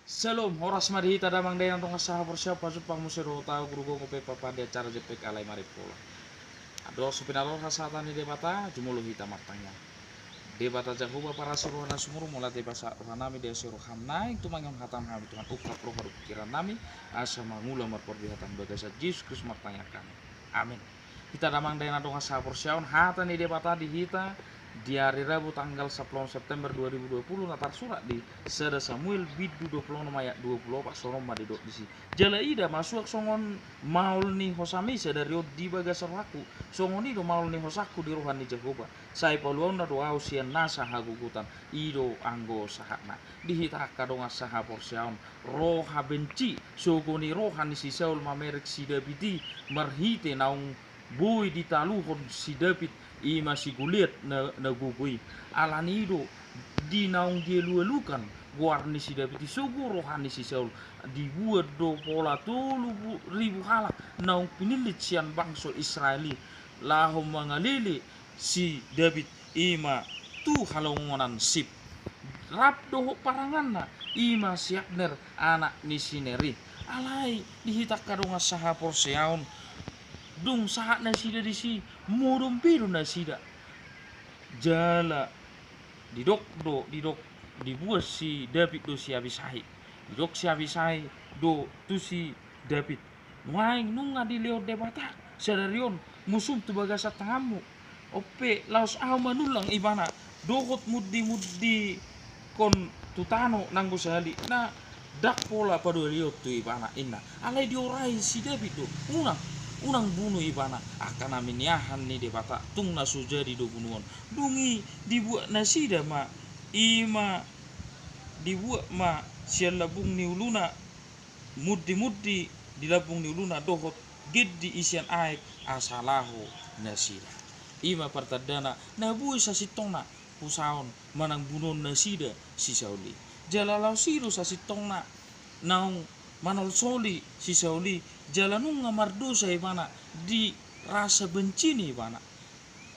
Salom, horas marihita damang dayan tong kasaha persya pasut pang musiro tao grugo ko pe papa de acara jepek alay maripola. Ado supinalo hasatan ni debata jumulu hita matanya. Debata jahuba para suruhana sumuru mula debasa rohanami de suruham naik tumangam hatam hami Tuhan ukap roh haru pikiran nami asa mangula marpordihatan bagasa Yesus Kristus matanya kami. Amin. Kita damang dayan tong kasaha persyaon hata ni debata di hita di hari Rabu tanggal 10 September 2020 natar surat di Sada Samuel bidu 26 ayat 20 pak soroma di dok disi jala ida masuk songon maul ni hosami sadari di bagasar aku songon ido maul ni hosaku di rohani Jehovah sai paluona do ausian nasa hagugutan ido anggo sahakna dihita kadonga saha porsiaon roha benci sogoni rohani si Saul mamerek si Davidi marhite naung bui ditaluhon si David ima si gulit na gugui alanido di naung dia lualukan warni si David sugu rohani si Saul dibuat do pola 3000 halak naung pinilit sian bangsa Israeli lahum mangalili si David ima tu halongonan sip rap do paranganna ima si Abner anak ni Sineri alai dihitak kadonga saha porseaun dung saat na sida di si modom piru na sida jala didok dibuat si David do si Abisai didok si Abisai do tu si David nuaing nunga di leo debata sadarion musuh tu bagasa tangamu ope laos au manulang ibana dohot mudi kon tutano nanggo sali na dak pola padu leo tu ibana inna alai diorai si David do unang bunuh ibana akan aminiahan ni debata tung nasu jadi do bunuhan dungi dibuat nasida ma ima dibuat ma sial labung ni uluna mudi dilabung ni uluna dohot gedi isian aek asalahu nasida ima partadana nabui sasitongna pusaon manang bunuh nasida si Sauli jalalau siru sasitongna naung manol soli si Sauli jalanung ngamar dosa ibana di rasa benci ni ibana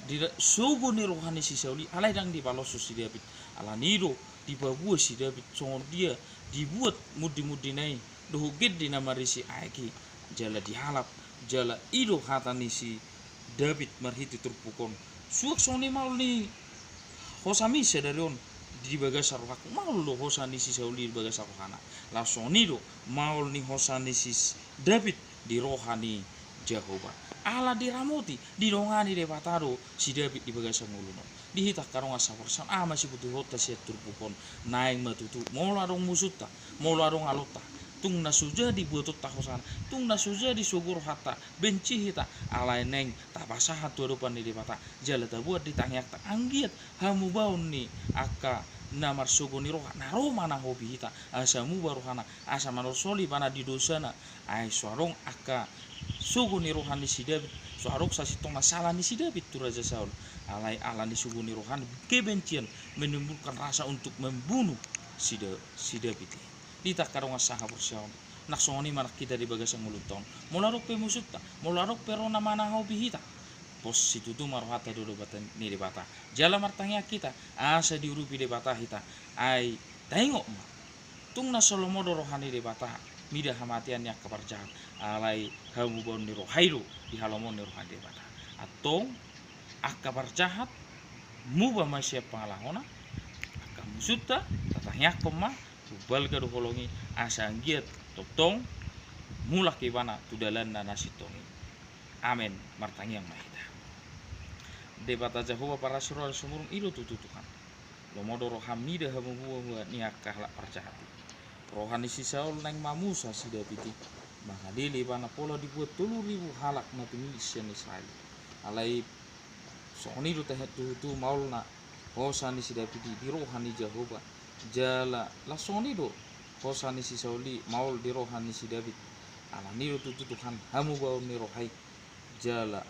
di sogo ni rohani si Sauli alai dang di palosu si David alanido di babuah si David songon dia dibuat mudi nai doh gede namari si aiki jala dihalap jala ido hatani si David marhiti turpukon suak soni maul ni hosami sedarion di bagasar aku maul lo hosani si Sauli di bagasar hana langsung nido maul ni hosani si David di rohani Jehovah ala diramoti di dongani de pataro si David di bagasar nguluno dihitak karong asawar san masih butuh hota si turpukon naing matutu mola dong musuta mola dong alota tung nasuja di buatut tahosan tung nasuja di sugur hata benci hita alai neng tak basah hatu adupan di mata jala tak buat ditangyak tak anggiat hamu baun ni aka namar sugoni roha naro mana hobi hita asamu baruhana asa manosoli pana di dosana ai suarong aka sugoni rohani si David suarok sasitong masalah ni si David tu Raja Saul alai alani sugoni rohani kebencian menimbulkan rasa untuk membunuh si David dita karong asaha persyaon naksoni manak kita di bagasang mulutong molarok pe musutta molarok pero na mana hobi hita pos situ tu marohata dulu batan ni di bata jala martanya kita asa diurupi di bata hita ai tengok ma tung na solomodo rohani di bata mida hamatian yak kaparjahan alai hamubon ni rohairu di halomon ni rohani di bata atong akabar jahat muba masya pangalahona akam musutta tatanya koma bal ka doholongi asa anggiat totong mulak ibana tudalan na nasitongi amen martangi yang mahita debata Jehovah para surah sumurung ido tututukan lomodo rohamida hamubuah niakah lak percahati rohani si Saul neng mamusa si David mangadili ibana pola dibuat 3000 halak na pemilisian Israel alai soni do tehet tutu maulna hosani si David di rohani Jehovah jala lasoni do hosani si Sauli maul di rohani si David alani do tutu Tuhan hamu bau ni rohai jala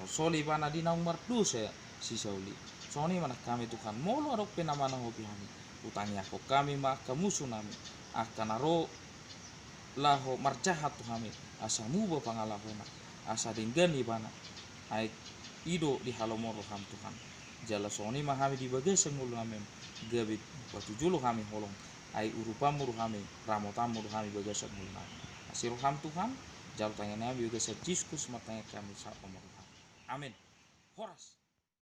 soli bana di naung mardosa si Sauli soni mana kami Tuhan molo arok penamana hobi kami utangnya ko kami maka musuh nami akan aro laho marjahat tu kami asa muba pangalahona asa dinggani bana ai ido di halomor ham Tuhan jala soni mahami di bagai sengul hamem gabit batu julu kami holong ai urupamur kami ramotamur kami bagai sengul kami asir ham Tuhan jalo tanya nabi bagai sajiskus matanya kami sa omor amin horas